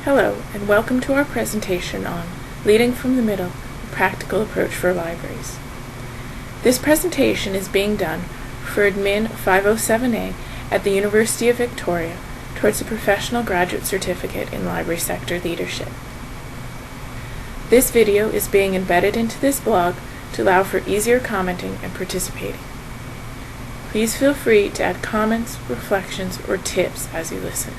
Hello, and welcome to our presentation on Leading from the Middle, a Practical Approach for Libraries. This presentation is being done for Admin 507A at the University of Victoria towards a professional graduate certificate in library sector leadership. This video is being embedded into this blog to allow for easier commenting and participating. Please feel free to add comments, reflections, or tips as you listen.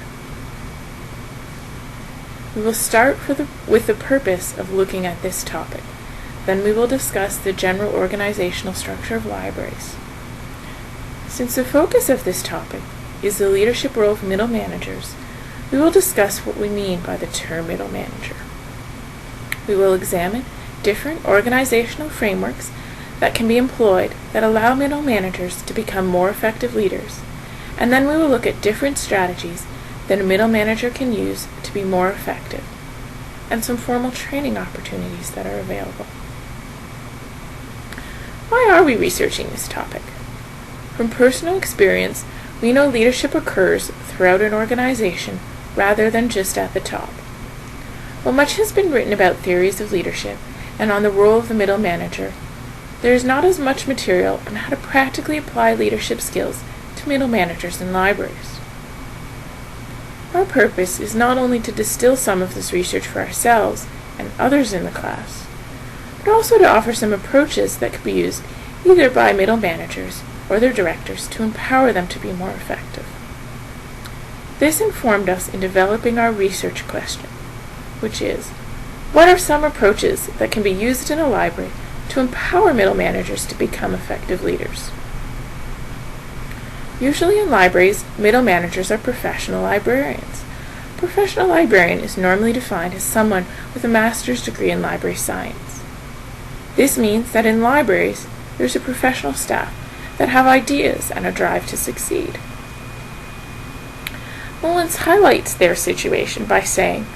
We will start with the purpose of looking at this topic. Then we will discuss the general organizational structure of libraries. Since the focus of this topic is the leadership role of middle managers, we will discuss what we mean by the term middle manager. We will examine different organizational frameworks that can be employed that allow middle managers to become more effective leaders, and then we will look at different strategies that a middle manager can use to be more effective, and some formal training opportunities that are available. Why are we researching this topic? From personal experience, we know leadership occurs throughout an organization rather than just at the top. While much has been written about theories of leadership and on the role of the middle manager, there is not as much material on how to practically apply leadership skills to middle managers in libraries. Our purpose is not only to distill some of this research for ourselves and others in the class, but also to offer some approaches that could be used either by middle managers or their directors to empower them to be more effective. This informed us in developing our research question, which is, what are some approaches that can be used in a library to empower middle managers to become effective leaders? Usually in libraries, middle managers are professional librarians. A professional librarian is normally defined as someone with a master's degree in library science. This means that in libraries, there's a professional staff that have ideas and a drive to succeed. Mullins highlights their situation by saying,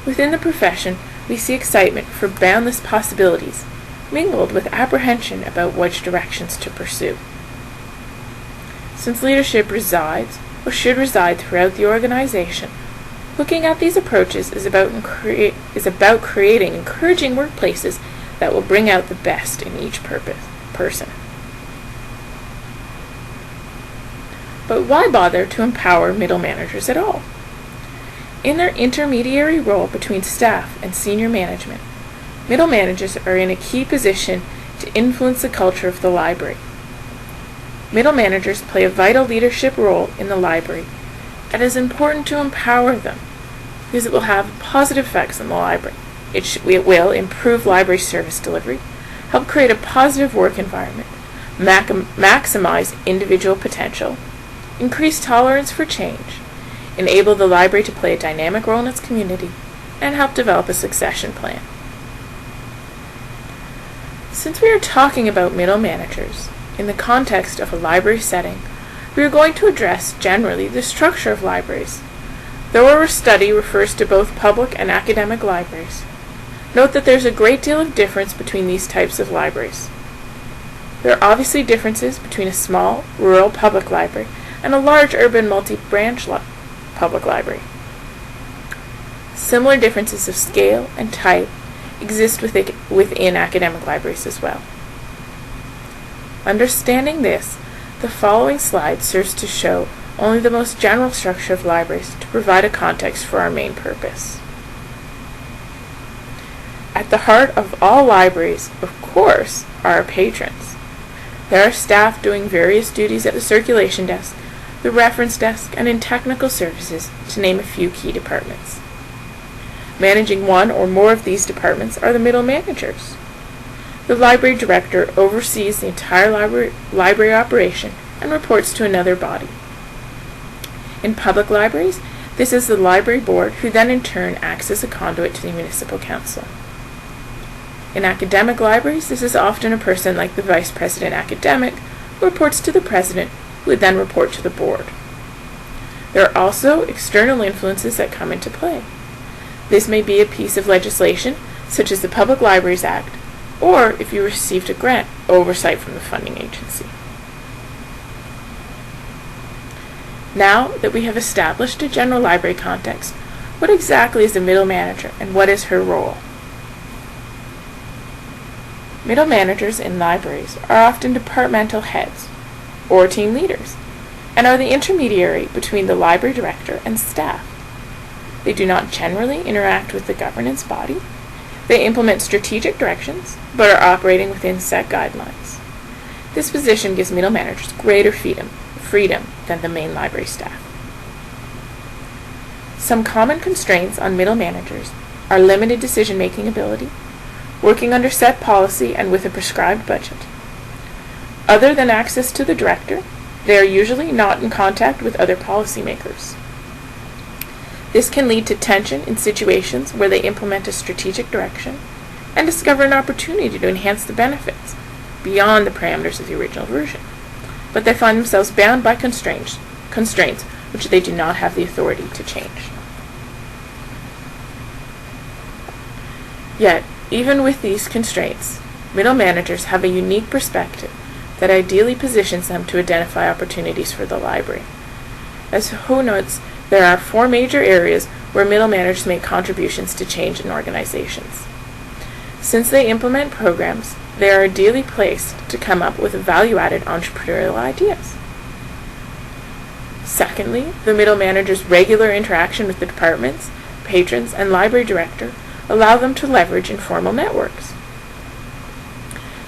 within the profession, we see excitement for boundless possibilities, mingled with apprehension about which directions to pursue. Since leadership resides, or should reside throughout the organization, looking at these approaches is about creating encouraging workplaces that will bring out the best in each person. But why bother to empower middle managers at all? In their intermediary role between staff and senior management, middle managers are in a key position to influence the culture of the library. Middle managers play a vital leadership role in the library, and it is important to empower them because it will have positive effects on the library. It will improve library service delivery, help create a positive work environment, maximize individual potential, increase tolerance for change, enable the library to play a dynamic role in its community, and help develop a succession plan. Since we are talking about middle managers in the context of a library setting, we are going to address generally the structure of libraries. Though our study refers to both public and academic libraries, note that there's a great deal of difference between these types of libraries. There are obviously differences between a small, rural public library and a large urban multi-branch public library. Similar differences of scale and type exist within academic libraries as well. Understanding this, the following slide serves to show only the most general structure of libraries to provide a context for our main purpose. At the heart of all libraries, of course, are our patrons. There are staff doing various duties at the circulation desk, the reference desk, and in technical services, to name a few key departments. Managing one or more of these departments are the middle managers. The library director oversees the entire library operation and reports to another body. In public libraries, this is the library board, who then in turn acts as a conduit to the municipal council. In academic libraries, this is often a person like the vice president academic, who reports to the president, who would then report to the board. There are also external influences that come into play. This may be a piece of legislation, such as the Public Libraries Act, or if you received a grant, oversight from the funding agency. Now that we have established a general library context, What exactly is a middle manager, and what is her role? Middle managers in libraries are often departmental heads or team leaders, and are the intermediary between the library director and staff. They do not generally interact with the governance body. They implement strategic directions, but are operating within set guidelines. This position gives middle managers greater freedom than the main library staff. Some common constraints on middle managers are limited decision-making ability, working under set policy and with a prescribed budget. Other than access to the director, they are usually not in contact with other policymakers. This can lead to tension in situations where they implement a strategic direction and discover an opportunity to enhance the benefits beyond the parameters of the original version, but they find themselves bound by constraints which they do not have the authority to change. Yet, even with these constraints, middle managers have a unique perspective that ideally positions them to identify opportunities for the library. As Ho notes, there are 4 major areas where middle managers make contributions to change in organizations. Since they implement programs, they are ideally placed to come up with value-added entrepreneurial ideas. Secondly, the middle manager's regular interaction with the departments, patrons, and library director allow them to leverage informal networks.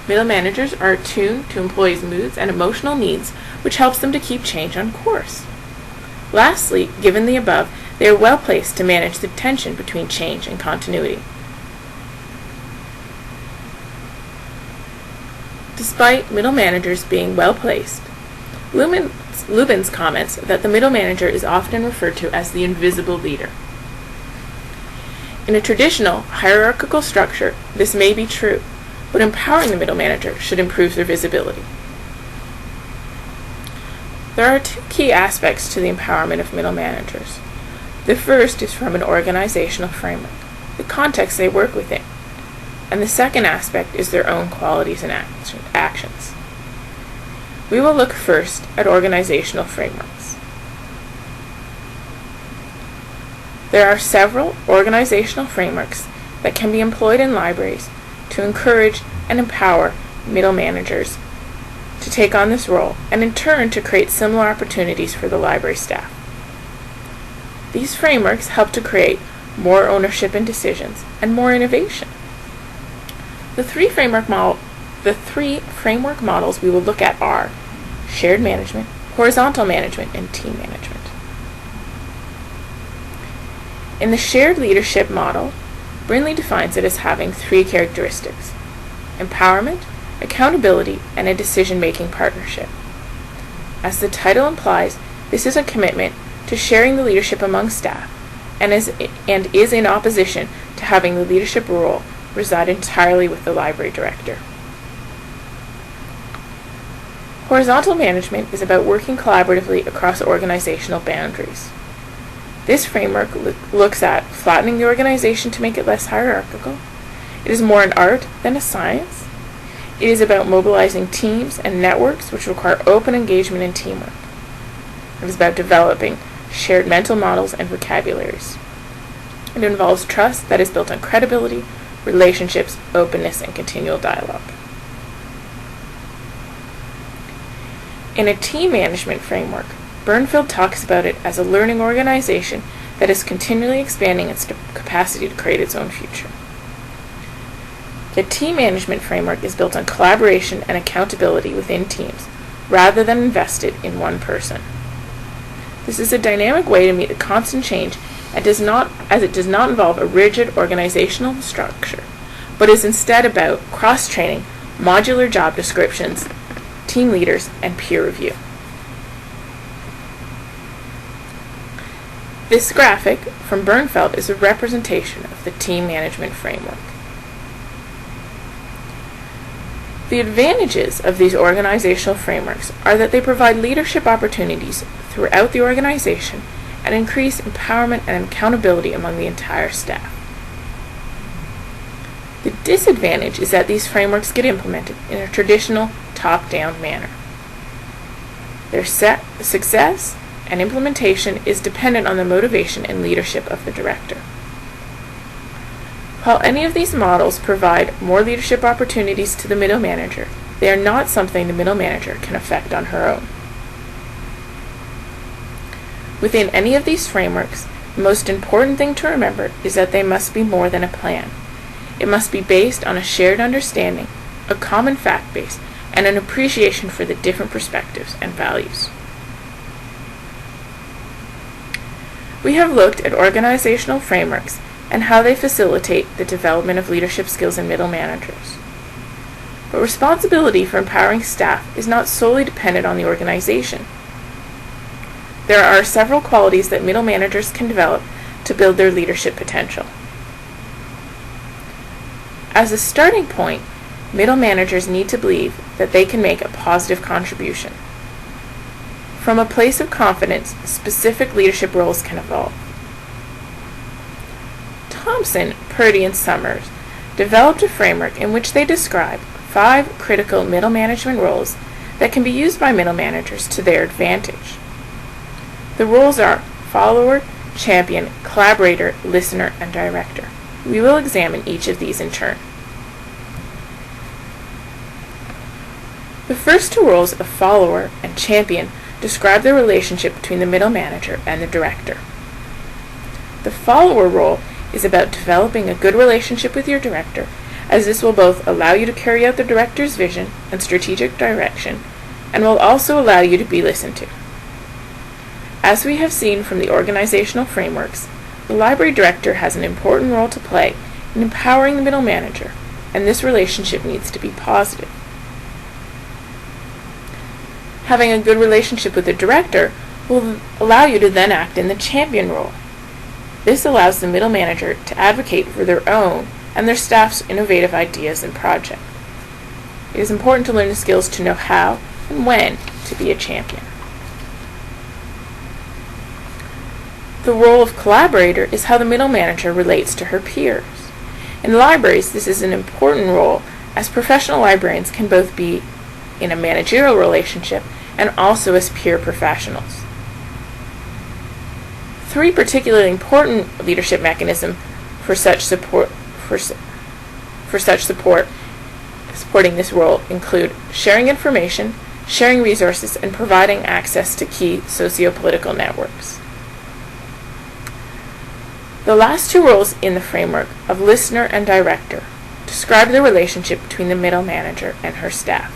Middle managers are attuned to employees' moods and emotional needs, which helps them to keep change on course. Lastly, given the above, they are well placed to manage the tension between change and continuity. Despite middle managers being well placed, Lubins comments that the middle manager is often referred to as the invisible leader. In a traditional hierarchical structure, this may be true, but empowering the middle manager should improve their visibility. There are 2 key aspects to the empowerment of middle managers. The first is from an organizational framework, the context they work within, and the second aspect is their own qualities and actions. We will look first at organizational frameworks. There are several organizational frameworks that can be employed in libraries to encourage and empower middle managers to take on this role, and in turn to create similar opportunities for the library staff. These frameworks help to create more ownership in decisions and more innovation. The three framework models we will look at are shared management, horizontal management, and team management. In the shared leadership model, Brindley defines it as having 3 characteristics: empowerment, accountability, and a decision-making partnership. As the title implies, this is a commitment to sharing the leadership among staff and is in opposition to having the leadership role reside entirely with the library director. Horizontal management is about working collaboratively across organizational boundaries. This framework looks at flattening the organization to make it less hierarchical. It is more an art than a science. It is about mobilizing teams and networks which require open engagement and teamwork. It is about developing shared mental models and vocabularies. It involves trust that is built on credibility, relationships, openness, and continual dialogue. In a team management framework, Bernfeld talks about it as a learning organization that is continually expanding its capacity to create its own future. The team management framework is built on collaboration and accountability within teams, rather than invested in one person. This is a dynamic way to meet the constant change and as it does not involve a rigid organizational structure, but is instead about cross-training, modular job descriptions, team leaders, and peer review. This graphic from Bernfeld is a representation of the team management framework. The advantages of these organizational frameworks are that they provide leadership opportunities throughout the organization and increase empowerment and accountability among the entire staff. The disadvantage is that these frameworks get implemented in a traditional top-down manner. Their success and implementation is dependent on the motivation and leadership of the director. While any of these models provide more leadership opportunities to the middle manager, they are not something the middle manager can affect on her own. Within any of these frameworks, the most important thing to remember is that they must be more than a plan. It must be based on a shared understanding, a common fact base, and an appreciation for the different perspectives and values. We have looked at organizational frameworks and how they facilitate the development of leadership skills in middle managers. But responsibility for empowering staff is not solely dependent on the organization. There are several qualities that middle managers can develop to build their leadership potential. As a starting point, middle managers need to believe that they can make a positive contribution. From a place of confidence, specific leadership roles can evolve. Thompson, Purdy, and Summers developed a framework in which they describe 5 critical middle management roles that can be used by middle managers to their advantage. The roles are follower, champion, collaborator, listener, and director. We will examine each of these in turn. The first 2 roles of follower and champion describe the relationship between the middle manager and the director. The follower role is about developing a good relationship with your director, as this will both allow you to carry out the director's vision and strategic direction, and will also allow you to be listened to. As we have seen from the organizational frameworks, the library director has an important role to play in empowering the middle manager, and this relationship needs to be positive. Having a good relationship with the director will allow you to then act in the champion role. This allows the middle manager to advocate for their own and their staff's innovative ideas and projects. It is important to learn the skills to know how and when to be a champion. The role of collaborator is how the middle manager relates to her peers. In libraries, this is an important role, as professional librarians can both be in a managerial relationship and also as peer professionals. 3 particularly important leadership mechanisms supporting this role include sharing information, sharing resources, and providing access to key socio-political networks. The last 2 roles in the framework of listener and director describe the relationship between the middle manager and her staff.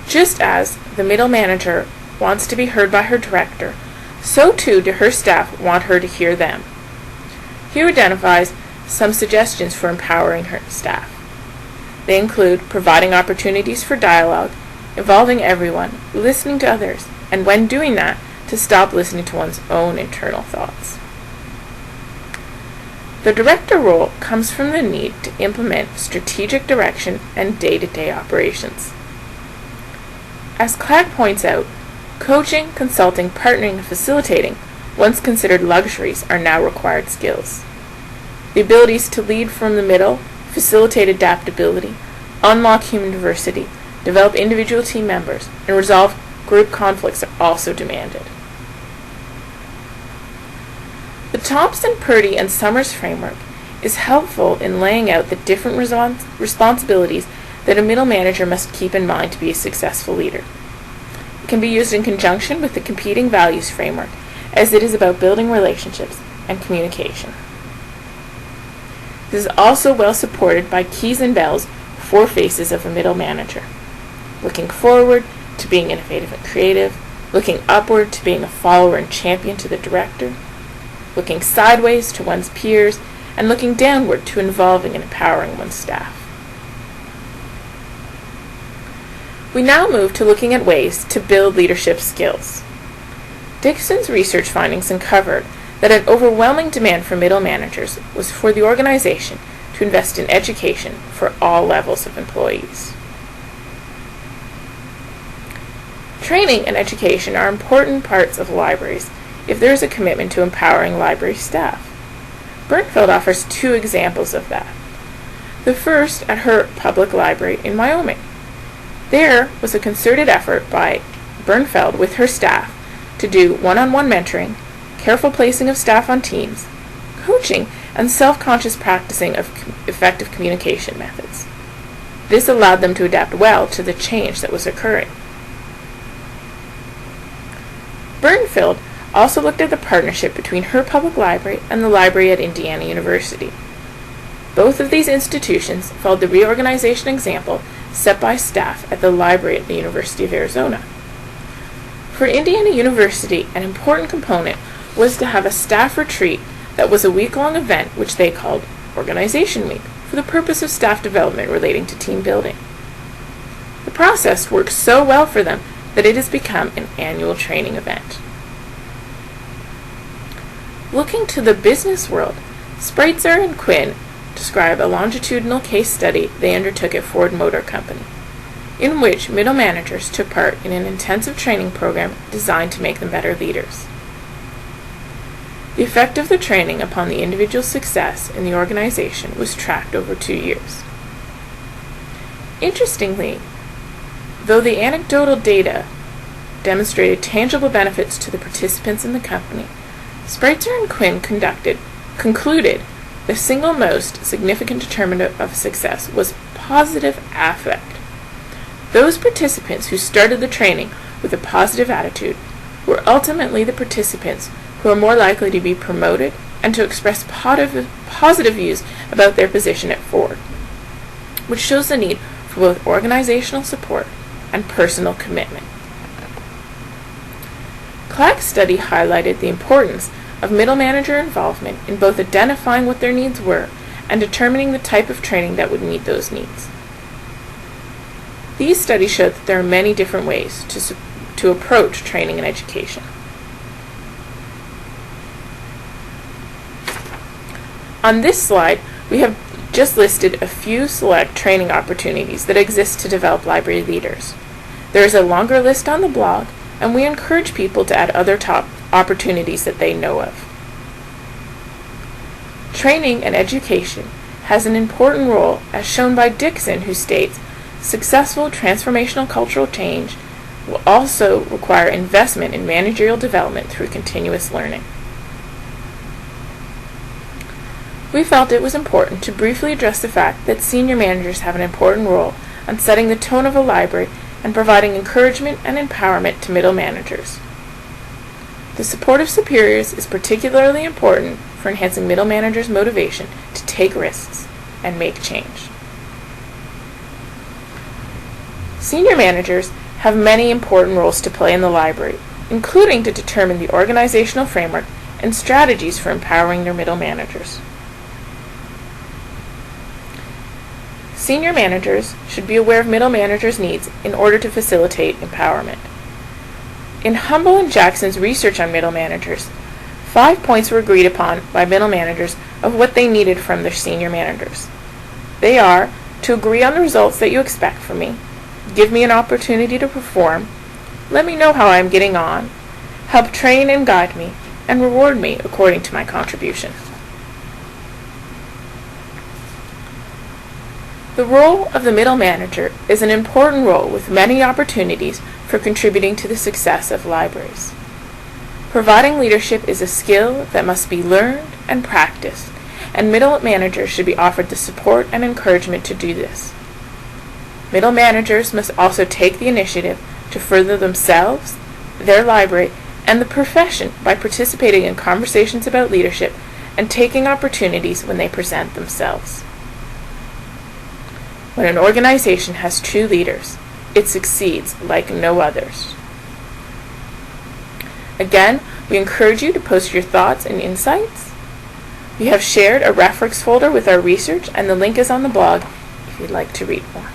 Just as the middle manager wants to be heard by her director, so too do her staff want her to hear them. Here identifies some suggestions for empowering her staff. They include providing opportunities for dialogue, involving everyone, listening to others, and when doing that, to stop listening to one's own internal thoughts. The director role comes from the need to implement strategic direction and day-to-day operations. As Clack points out, coaching, consulting, partnering, and facilitating, once considered luxuries, are now required skills. The abilities to lead from the middle, facilitate adaptability, unlock human diversity, develop individual team members, and resolve group conflicts are also demanded. The Thompson, Purdy, and Summers framework is helpful in laying out the different responsibilities that a middle manager must keep in mind to be a successful leader. It can be used in conjunction with the competing values framework, as it is about building relationships and communication. This is also well supported by Keyes and Bell's 4 phases of a middle manager: looking forward to being innovative and creative, looking upward to being a follower and champion to the director, looking sideways to one's peers, and looking downward to involving and empowering one's staff. We now move to looking at ways to build leadership skills. Dixon's research findings uncovered that an overwhelming demand for middle managers was for the organization to invest in education for all levels of employees. Training and education are important parts of libraries if there is a commitment to empowering library staff. Bernfeld offers 2 examples of that. The first at her public library in Wyoming. There was a concerted effort by Bernfeld with her staff to do one-on-one mentoring, careful placing of staff on teams, coaching, and self-conscious practicing of effective communication methods. This allowed them to adapt well to the change that was occurring. Bernfeld also looked at the partnership between her public library and the library at Indiana University. Both of these institutions followed the reorganization example set by staff at the library at the University of Arizona. For Indiana University, an important component was to have a staff retreat that was a week-long event which they called Organization Week, for the purpose of staff development relating to team building. The process worked so well for them that it has become an annual training event. Looking to the business world, Spreitzer and Quinn describe a longitudinal case study they undertook at Ford Motor Company, in which middle managers took part in an intensive training program designed to make them better leaders. The effect of the training upon the individual's success in the organization was tracked over 2 years. Interestingly, though the anecdotal data demonstrated tangible benefits to the participants in the company, Spreitzer and Quinn concluded the single most significant determinant of success was positive affect. Those participants who started the training with a positive attitude were ultimately the participants who are more likely to be promoted and to express positive views about their position at Ford, which shows the need for both organizational support and personal commitment. Clack's study highlighted the importance of middle manager involvement in both identifying what their needs were and determining the type of training that would meet those needs. These studies showed that there are many different ways to approach training and education. On this slide, we have just listed a few select training opportunities that exist to develop library leaders. There is a longer list on the blog, and we encourage people to add other top opportunities that they know of. Training and education has an important role, as shown by Dixon, who states, successful transformational cultural change will also require investment in managerial development through continuous learning. We felt it was important to briefly address the fact that senior managers have an important role in setting the tone of a library and providing encouragement and empowerment to middle managers. The support of superiors is particularly important for enhancing middle managers' motivation to take risks and make change. Senior managers have many important roles to play in the library, including to determine the organizational framework and strategies for empowering their middle managers. Senior managers should be aware of middle managers' needs in order to facilitate empowerment. In Humble and Jackson's research on middle managers, 5 points were agreed upon by middle managers of what they needed from their senior managers. They are to agree on the results that you expect from me, give me an opportunity to perform, let me know how I am getting on, help train and guide me, and reward me according to my contribution. The role of the middle manager is an important role with many opportunities for contributing to the success of libraries. Providing leadership is a skill that must be learned and practiced, and middle managers should be offered the support and encouragement to do this. Middle managers must also take the initiative to further themselves, their library, and the profession by participating in conversations about leadership and taking opportunities when they present themselves. When an organization has true leaders, it succeeds like no others. Again, we encourage you to post your thoughts and insights. We have shared a reference folder with our research, and the link is on the blog if you'd like to read more.